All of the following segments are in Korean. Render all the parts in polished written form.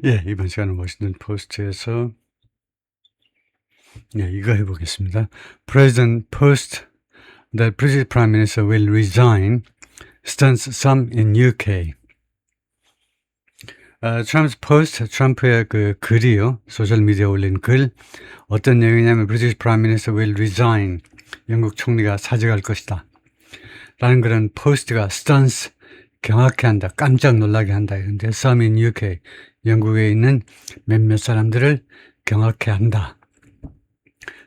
예, 이번 시간은 워싱턴 포스트에서 이거 해보겠습니다. President post that British Prime Minister will resign stuns some in UK. 트럼프 포스트, 트럼프의 그 글이요. 소셜미디어에 올린 글. 어떤 내용이냐면 British Prime Minister will resign. 영국 총리가 사직할 것이다. 라는 그런 포스트가 stuns, 경악해 한다. 깜짝 놀라게 한다. 근데 some in UK. 영국에 있는 몇몇 사람들을 경악해 한다.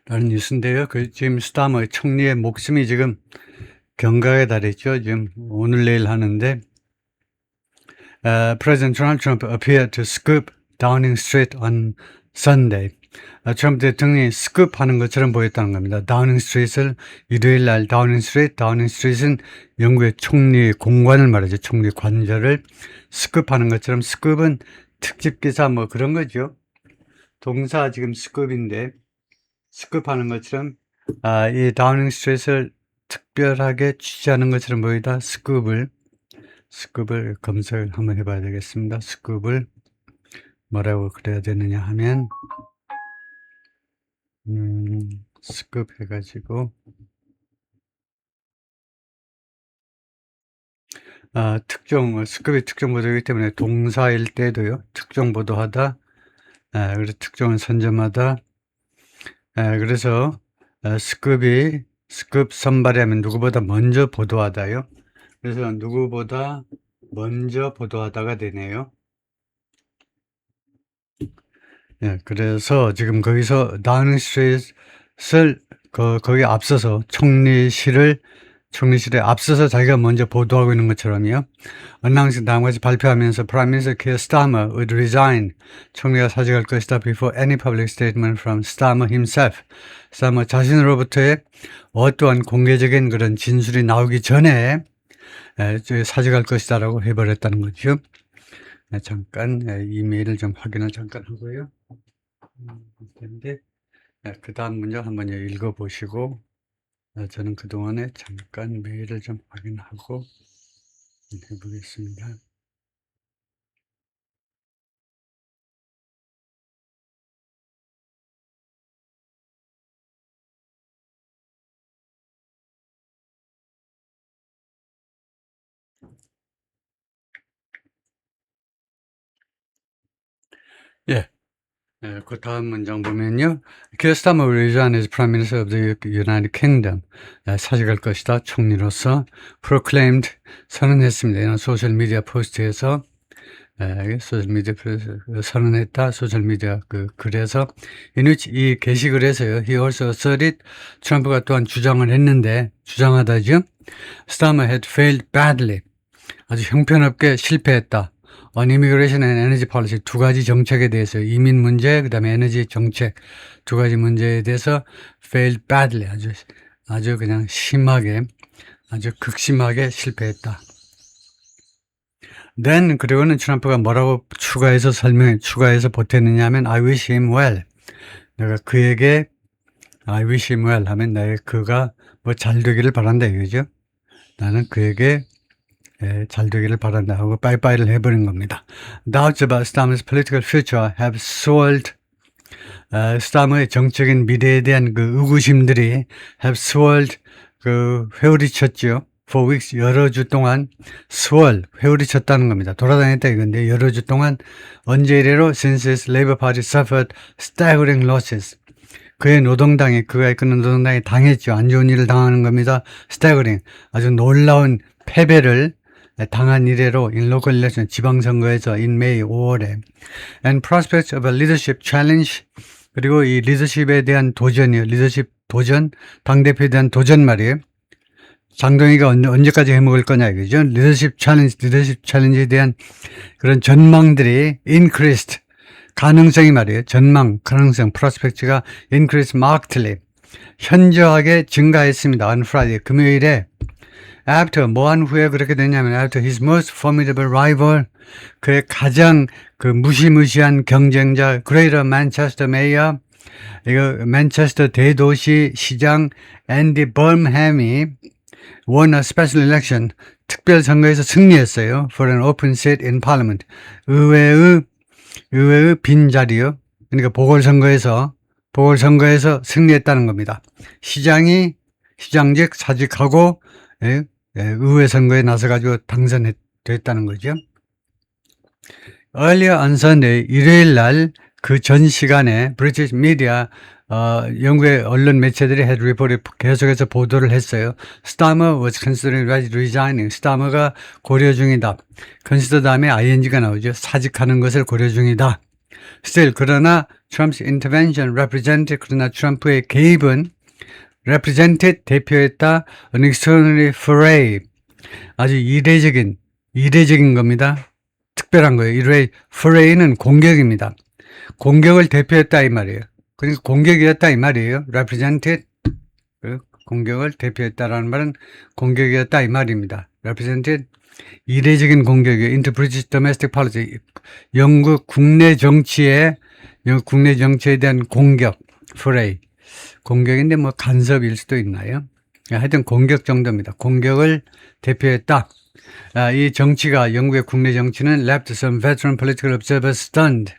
라는 뉴스인데요. 그 지금 스타머 총리의 목숨이 지금 경각에 달했죠. 지금 오늘 내일 하는데 President Donald Trump appeared to scoop Downing Street on Sunday. 트럼프 대통령이 스쿱하는 것처럼 보였다는 겁니다. 다우닝 스트리트를 일요일 날 다우닝 스트리트는 영국의 총리 공관을 말하죠. 총리 관저를 스쿱하는 것처럼 스쿱은 특집 기사 뭐 그런 거죠. 동사 지금 스쿱인데 스쿱하는 것처럼 이 다우닝 스트리트를 특별하게 취재하는 것처럼 보이다. 스쿱을 검색을 한번 해봐야 되겠습니다. 스쿱을 뭐라고 그래야 되느냐 하면 스쿱 해가지고 스쿱이 특정 보도이기 때문에 동사일 때도요. 특정 보도하다. 그래서 특정을 선점하다. 그래서 스쿱이 스쿱 선발하면 누구보다 먼저 보도하다요. 그래서 누구보다 먼저 보도하다가 되네요. 그래서 지금 거기서 다우닝 스트리트를 거기 앞서서 총리실에 앞서서 자기가 먼저 보도하고 있는 것처럼요. 언낭스 다음과 같이 발표하면서 Prime Minister Keir Starmer would resign. 총리가 사직할 것이다. Before any public statement from Starmer himself. Starmer 자신으로부터의 어떠한 공개적인 그런 진술이 나오기 전에 사직할 것이다라고 해버렸다는 거죠. 잠깐 이메일을 좀 확인을 잠깐 하고요. 그 다음 문장 한번 읽어보시고 저는 그동안에 잠깐 메일을 좀 확인하고 해보겠습니다. 그 다음 문장 보면요. Keir Starmer will resign as Prime Minister of the United Kingdom. 사직할 것이다. 총리로서 proclaimed 선언했습니다. 이런 소셜미디어 포스트에서 소셜미디어 선언했다. 소셜미디어 글에서 in which 이 게시글에서요. He also asserted 트럼프가 또한 주장을 했는데 주장하다죠. Starmer had failed badly. 아주 형편없게 실패했다. on immigration and energy policy 두 가지 정책에 대해서 이민 문제 그다음에 에너지 정책 두 가지 문제에 대해서 failed badly 아주 그냥 심하게 아주 극심하게 실패했다. then 그리고는 트럼프가 뭐라고 추가해서 보탰느냐 하면 I wish him well. 내가 그에게 I wish him well 하면 그가 뭐 잘 되기를 바란다 이거죠. 나는 그에게 잘 되기를 바란다 하고 빠이빠이를 해버린 겁니다. Doubts about Starmer's political future have swelled. 스타머의 정적인 미래에 대한 그 의구심들이 have swelled 회오리 쳤죠. For weeks 여러 주 동안 회오리 쳤다는 겁니다. 돌아다녔다 이건데 여러 주 동안 언제 이래로 since his Labour Party suffered staggering losses. 그가 이끄는 노동당이 당했죠. 안 좋은 일을 당하는 겁니다. staggering 아주 놀라운 패배를 당한 이래로 in local election 지방선거에서 in May 5월에 and prospects of a leadership challenge 그리고 이 리더십에 대한 도전이요. 리더십 도전 당대표에 대한 도전 말이에요. 장동희가 언제까지 해먹을 거냐 이거죠. 리더십 챌린지에 대한 그런 전망들이 increased 가능성이 말이에요. 가능성 prospects가 increased markedly 현저하게 증가했습니다. on Friday 금요일에 after 뭐한 후에 그렇게 됐냐면 after his most formidable rival 그의 가장 무시무시한 경쟁자 Greater Manchester Mayor 이거 맨체스터 대도시 시장 앤디 범햄이 won a special election 특별 선거에서 승리했어요. for an open seat in Parliament 의회의 의회의 빈 자리요. 그러니까 보궐선거에서 승리했다는 겁니다. 시장직 사직하고 의회 선거에 나서가지고 당선됐다는 거죠. Earlier on Sunday, 일요일 날 그 전 시간에 British media, 영국의 언론 매체들이 had reported 계속해서 보도를 했어요. Starmer was considering resigning. Starmer가 고려 중이다. consider 다음에 ing가 나오죠. 사직하는 것을 고려 중이다. Still, 그러나 Trump's intervention represented, 그러나 트럼프의 개입은 represented, 대표했다. an extraordinary foray. 아주 이례적인 겁니다. 특별한 거예요. 이래 foray는 공격입니다. 공격을 대표했다 이 말이에요. 그러니까 공격이었다 이 말이에요. represented, 공격을 대표했다라는 말은 공격이었다 이 말입니다. represented, 이례적인 공격이에요. into British domestic policy, 영국 국내 정치에 대한 공격, foray. 공격인데 뭐 간섭일 수도 있나요? 하여튼 공격 정도입니다. 공격을 대표했다. 이 정치가, 영국의 국내 정치는 left some veteran political observers stunned.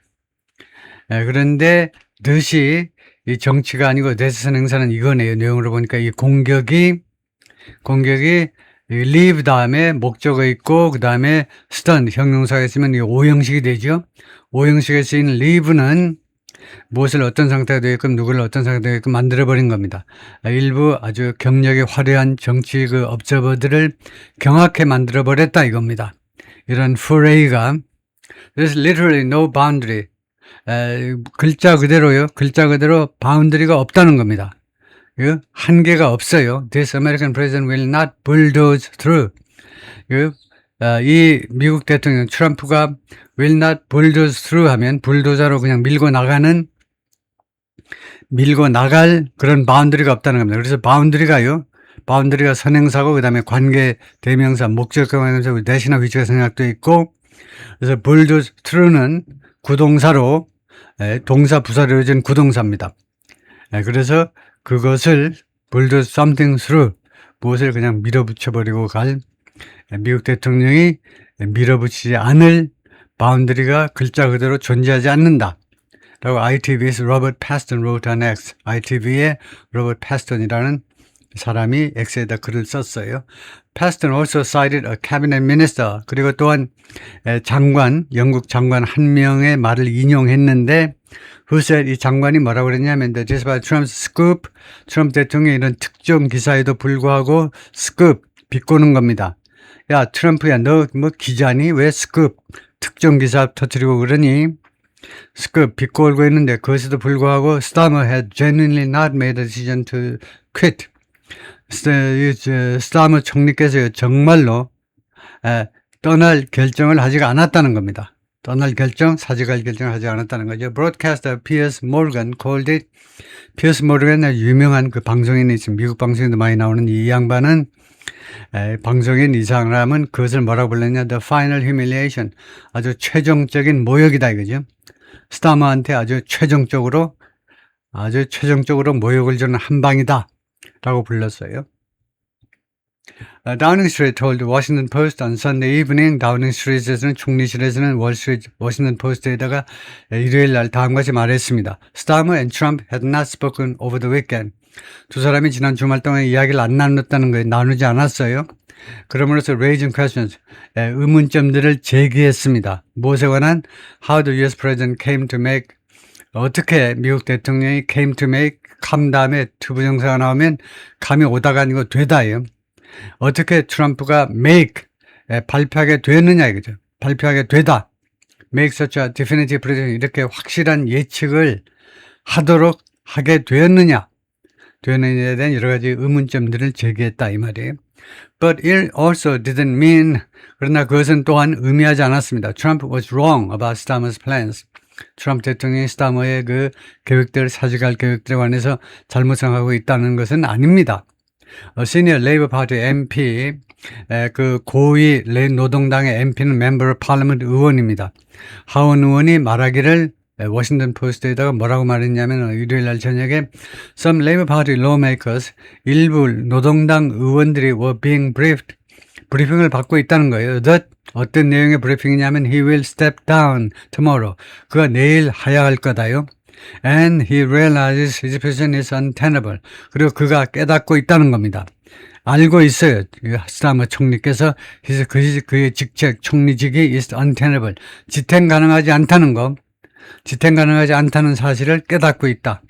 그런데 듯이 이 정치가 아니고 대선 행사는 이거네요. 내용으로 보니까 이 공격이 leave 다음에 목적어 있고 그 다음에 stunned 형용사가 있으면 이 오형식이 되죠. 오형식에 쓰인 leave는 무엇을 어떤 상태가 되게끔 누구를 어떤 상태가 되게끔 만들어버린 겁니다. 일부 아주 경력이 화려한 정치 그 업저버들을 경악해 만들어버렸다 이겁니다. 이런 foray가 There's literally no boundary. 글자 그대로 boundary가 없다는 겁니다. 한계가 없어요. This American president will not bulldoze through. 이 미국 대통령 트럼프가 will not bulldoze through 하면 불도저로 그냥 밀고 나갈 그런 바운더리가 없다는 겁니다. 그래서 바운더리가 선행사고 그 다음에 관계 대명사 목적격 관계대명사 대신한 위치가 생략되어 있고 그래서 bulldoze through는 구동사로 동사 부사로 이어진 구동사입니다. 그래서 그것을 bulldoze something through 무엇을 그냥 밀어붙여버리고 갈 미국 대통령이 밀어붙이지 않을 바운더리가 글자 그대로 존재하지 않는다. 라고 ITV에서 로버트 패스턴 wrote on X. ITV의 로버트 패스턴이라는 사람이 X에다 글을 썼어요. 패스턴 also cited a cabinet minister. 그리고 또한 영국 장관 한 명의 말을 인용했는데 who said, 이 장관이 뭐라고 그랬냐면 despite Trump's scoop, 트럼프 대통령의 이런 특정 기사에도 불구하고 scoop, 비꼬는 겁니다. 야, 트럼프야, 너 뭐 기자니? 왜 스쿱 특정 기사 터뜨리고 그러니? 스쿱 비꼬고 있는데 그것에도 불구하고 Starmer had genuinely not made a decision to quit. Starmer 총리께서 정말로 떠날 결정을 하지가 않았다는 겁니다. 사직할 결정을 하지 않았다는 거죠. Broadcaster Piers Morgan called it. 피어스 모르겐의 유명한 그 방송인이 있습니다. 미국 방송에도 많이 나오는 이 양반은 방송인 이 사람은 그것을 뭐라고 불렀냐? The final humiliation. 아주 최종적인 모욕이다 이거죠. 스타머한테 아주 최종적으로 모욕을 주는 한 방이다 라고 불렀어요. Downing Street told the Washington Post on Sunday evening. 다우닝 스트리트에서는 총리실에서는 워싱턴 포스트에다가 일요일 날 다음과 같이 말했습니다. Starmer and Trump had not spoken over the weekend. 두 사람이 지난 주말 동안 이야기를 안 나눴다는 거예요. 나누지 않았어요. 그러므로서 raising questions, 의문점들을 제기했습니다. 무엇에 관한? How the US President came to make, 어떻게 미국 대통령이 came to make, come 다음에 투부정사가 나오면 감이 오다가 아니고 되다예요. 어떻게 트럼프가 make, 발표하게 되었느냐 이거죠. 발표하게 되다. make such a definitive prediction, 이렇게 확실한 예측을 하게 되었느냐에 대한 여러 가지 의문점들을 제기했다 이 말이에요. But it also didn't mean, 그러나 그것은 또한 의미하지 않았습니다. Trump was wrong about Starmer's plans. 트럼프 대통령이 스타머의 그 사직할 계획들에 관해서 잘못 생각하고 있다는 것은 아닙니다. 시니어 레이버 파티 MP, 그 고위 노동당의 MP는 Member of Parliament 의원입니다. 하원 의원이 말하기를 워싱턴 포스트에다가 뭐라고 말했냐면 일요일 날 저녁에 Some Labour Party lawmakers, 일부 노동당 의원들이 were being briefed 브리핑을 받고 있다는 거예요. That 어떤 내용의 브리핑이냐면 he will step down tomorrow. 그가 내일 하야할 거다요. And he realizes his position is untenable. 그리고 그가 깨닫고 있다는 겁니다. 알고 있어요. 스타머 총리께서 그의 직책, 총리직이 is untenable. 지탱 가능하지 않다는 거. 지탱 가능하지 않다는 사실을 깨닫고 있다.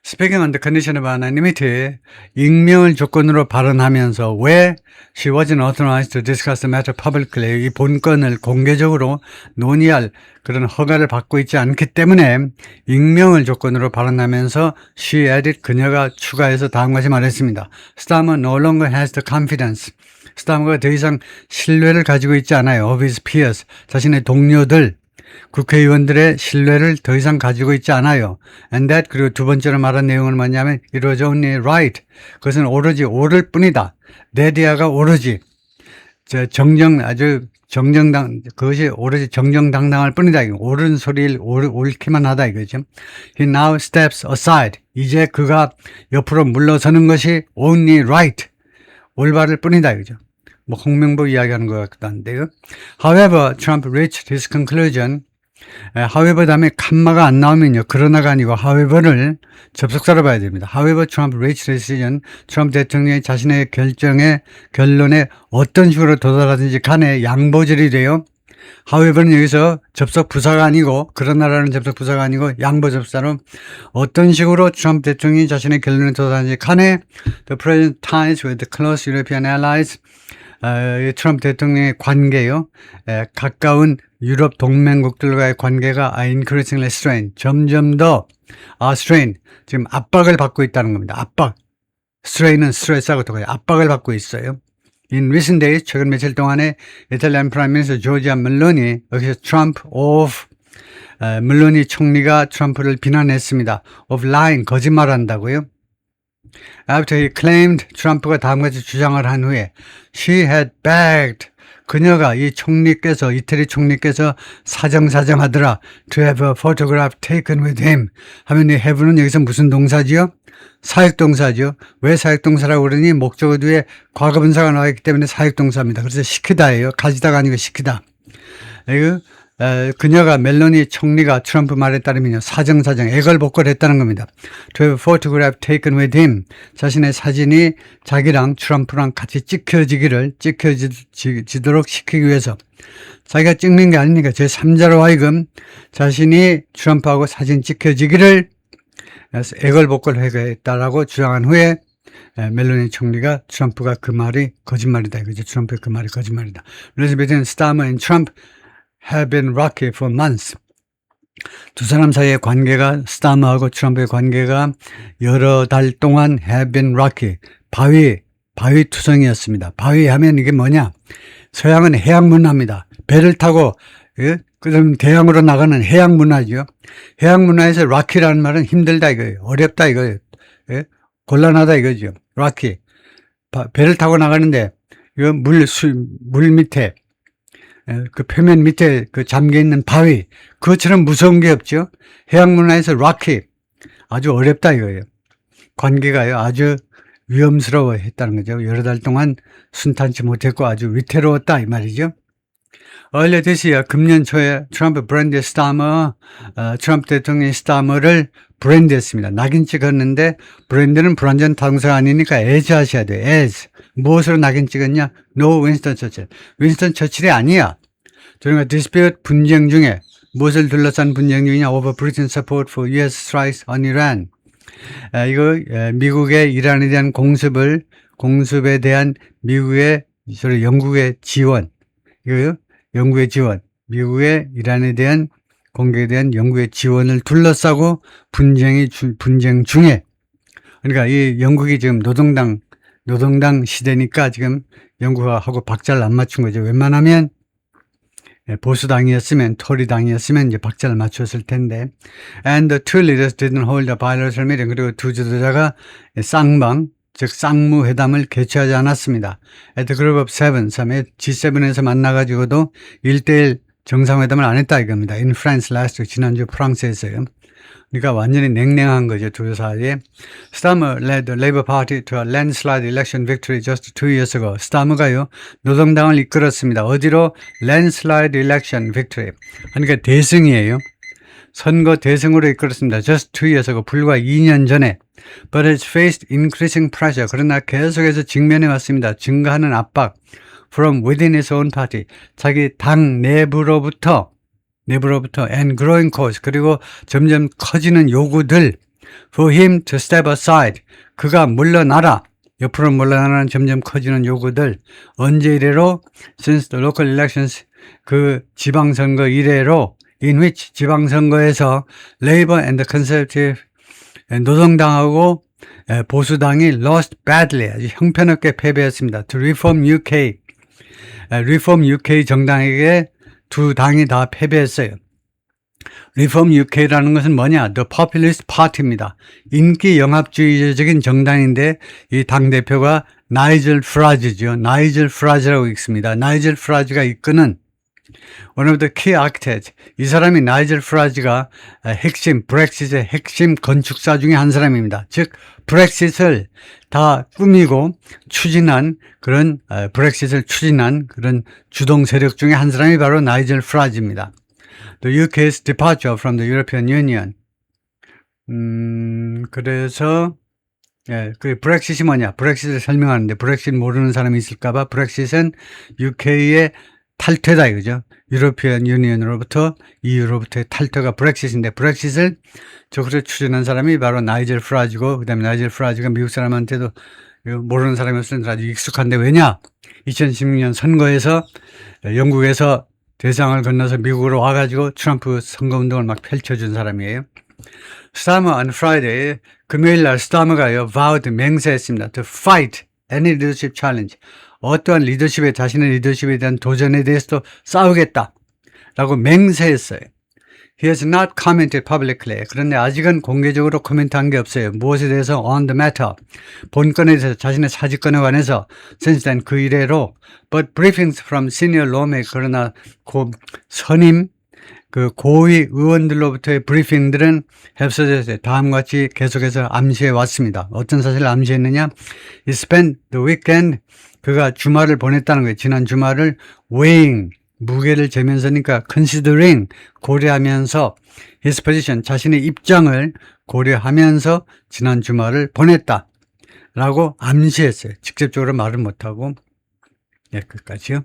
Speaking on the condition of anonymity, 익명을 조건으로 발언하면서 왜 she wasn't authorized to discuss the matter publicly, 이 본건을 공개적으로 논의할 그런 허가를 받고 있지 않기 때문에 익명을 조건으로 발언하면서 she added, 그녀가 추가해서 다음같이 말했습니다. Starmer no longer has the confidence. 스타머가 더 이상 신뢰를 가지고 있지 않아요. of his peers, 자신의 동료들, 국회의원들의 신뢰를 더 이상 가지고 있지 않아요. And that, 그리고 두 번째로 말한 내용은 뭐냐면 it was only right. 그것은 오로지 옳을 뿐이다. that이야가 오로지 그것이 오로지 정정당당할 뿐이다. 옳은 소리를 옳기만 하다 이거죠. He now steps aside. 이제 그가 옆으로 물러서는 것이 only right. 올바를 뿐이다 이거죠. 뭐 홍명보 이야기하는 것 같기도 한데요. However, Trump reached his conclusion. however 다음에 칸마가 안 나오면요. 그러나가 아니고 however를 접속사로 봐야 됩니다. However, Trump reached his decision. 트럼프 대통령이 자신의 결론에 어떤 식으로 도달하든지 간에 양보절이 돼요. however는 여기서 접속 부사가 아니고 그러나라는 접속 부사가 아니고 양보 접사로 어떤 식으로 트럼프 대통령이 자신의 결론에 도달하든지 간에 the present ties with the close European allies. 트럼프 대통령의 관계요. 가까운 유럽 동맹국들과의 관계가 increasingly strained. 점점 더 strain. 지금 압박을 받고 있다는 겁니다. 압박. strain은 스트레스하고 똑같아요. 압박을 받고 있어요. In recent days, 최근 며칠 동안에 이탈리안 프라임 미니스터 조지아 멜로니, 여기서 트럼프 of 멜로니 총리가 트럼프를 비난했습니다. of lying, 거짓말한다고요. After he claimed, 트럼프가 다음같이 주장을 한 후에 she had begged, 그녀가 이태리 총리께서 사정하더라 to have a photograph taken with him 하면 이 have는 여기서 무슨 동사지요? 사역동사죠. 왜 사역동사라고 그러니 목적어 뒤에 과거분사가 나와 있기 때문에 사역동사입니다. 그래서 시키다예요. 가지다가 아니고 시키다. 그녀가 멜로니 총리가 트럼프 말에 따르면 애걸복걸했다는 겁니다. To have a photograph taken with him. 자신의 사진이 자기랑 트럼프랑 같이 찍혀지도록 시키기 위해서. 자기가 찍는 게 아니니까 제3자로 하여금 자신이 트럼프하고 사진 찍혀지기를 애걸복걸했다라고 주장한 후에 멜로니 총리가 트럼프가 그 말이 거짓말이다. 그죠? 트럼프의 그 말이 거짓말이다. Elizabeth Starmer and Trump have been rocky for months. 두 사람 사이의 관계가 스타머하고 트럼프의 관계가 여러 달 동안 have been rocky. 바위투성이었습니다. 바위 하면 이게 뭐냐? 서양은 해양 문화입니다. 배를 타고 그다음 대양으로 나가는 해양 문화죠. 해양 문화에서 rocky라는 말은 힘들다 이거예요. 어렵다 이거예요. 곤란하다 이거죠. rocky. 배를 타고 나가는데 이거 물 밑에 그 표면 밑에 그 잠겨있는 바위, 그것처럼 무서운 게 없죠. 해양 문화에서 rocky, 아주 어렵다 이거예요. 관계가요, 아주 위험스러워 했다는 거죠. 여러 달 동안 순탄치 못했고 아주 위태로웠다 이 말이죠. Earlier this year, 금년 초에 트럼프 브랜드 스타머, 트럼프 대통령이 스타머를 브랜드했습니다. 낙인 찍었는데 브랜드는 불완전 타동사가 아니니까 as 하셔야 돼요. as. 무엇으로 낙인 찍었냐? No 윈스턴 처칠. 윈스턴 처칠이 아니야. 그러니까 dispute 분쟁 중에 무엇을 둘러싼 분쟁 중이냐? Over Britain support for U.S. strikes on Iran. 미국의 이란에 대한 공습에 대한 영국의 지원. 이거요? 영국의 지원. 미국의 이란에 대한 공격에 대한 영국의 지원을 둘러싸고 분쟁 중에. 그러니까 이 영국이 지금 노동당 시대니까 지금 영국하고 박자를 안 맞춘 거죠. 웬만하면 보수당이었으면, 토리당이었으면 이제 박자를 맞췄을 텐데. And the two leaders didn't hold a bilateral meeting. 그리고 두 지도자가 쌍방, 즉 쌍무회담을 개최하지 않았습니다. At the group of seven, G7에서 만나가지고도 1대1 정상회담을 안 했다 이겁니다. In France last week, 지난주 프랑스에서요. 그러니까 완전히 냉랭한 거죠, 두 사이에. Starmer led the Labour Party to a landslide election victory just 2 years ago. 스타머가요, 노동당을 이끌었습니다. 어디로? landslide election victory. 그러니까 대승이에요. 선거 대승으로 이끌었습니다. just 2 years ago. 불과 2년 전에. But it's faced increasing pressure. 그러나 계속해서 직면해 왔습니다. 증가하는 압박. From within its own party. 자기 당 내부로부터 and growing calls. 그리고 점점 커지는 요구들. For him to step aside. 그가 물러나라. 옆으로 물러나는 점점 커지는 요구들. 언제 이래로? Since the local elections. 그 지방선거 이래로 in which 지방선거에서 Labour and the Conservative 노동당하고 보수당이 lost badly. 아주 형편없게 패배했습니다. To Reform UK. Reform UK 정당에게 두 당이 다 패배했어요. Reform UK라는 것은 뭐냐? The Populist Party입니다. 인기 영합주의적인 정당인데 이 당대표가 나이젤 프라즈죠. 나이젤 프라즈라고 읽습니다. 나이젤 프라즈가 이끄는 one of the key architects. 이 사람이 나이젤 프라즈가 브렉시트의 핵심 건축사 중에 한 사람입니다. 즉 브렉시트를 다 꾸미고 추진한 그런 브렉시트를 추진한 그런 주동 세력 중에 한 사람이 바로 나이젤 프라즈입니다. The UK's departure from the European Union. 그래서 그 브렉시트이 뭐냐? 브렉시트를 설명하는데 브렉시트 모르는 사람이 있을까봐 브렉시트는 UK의 탈퇴다 이거죠. 유로피안 유니언으로부터 EU로부터의 탈퇴가 브렉시트인데 브렉시트를 적극적으로 추진한 사람이 바로 나이젤 프라즈고 그다음에 나이젤 프라즈가 미국 사람한테도 모르는 사람이 없으면 아주 익숙한데 왜냐? 2016년 선거에서 영국에서 대상을 건너서 미국으로 와가지고 트럼프 선거운동을 막 펼쳐준 사람이에요. 스타머 on Friday 금요일 날 스타머가요 vowed 맹세했습니다. To fight any leadership challenge. 어떠한 리더십에 자신의 리더십에 대한 도전에 대해서도 싸우겠다 라고 맹세했어요. He has not commented publicly. 그런데 아직은 공개적으로 코멘트한 게 없어요. 무엇에 대해서? On the matter. 본건에 대해서 자신의 사직권에 관해서 since then 그 이래로 but briefings from senior lawmaker 그러나 선임 그 고위 의원들로부터의 브리핑들은 햅서졌어요. 다음과 같이 계속해서 암시해 왔습니다. 어떤 사실을 암시했느냐? He spent the weekend 그가 주말을 보냈다는 거예요. 지난 주말을 weighing 무게를 재면서니까 considering 고려하면서 his position 자신의 입장을 고려하면서 지난 주말을 보냈다 라고 암시했어요. 직접적으로 말을 못하고 끝까지요.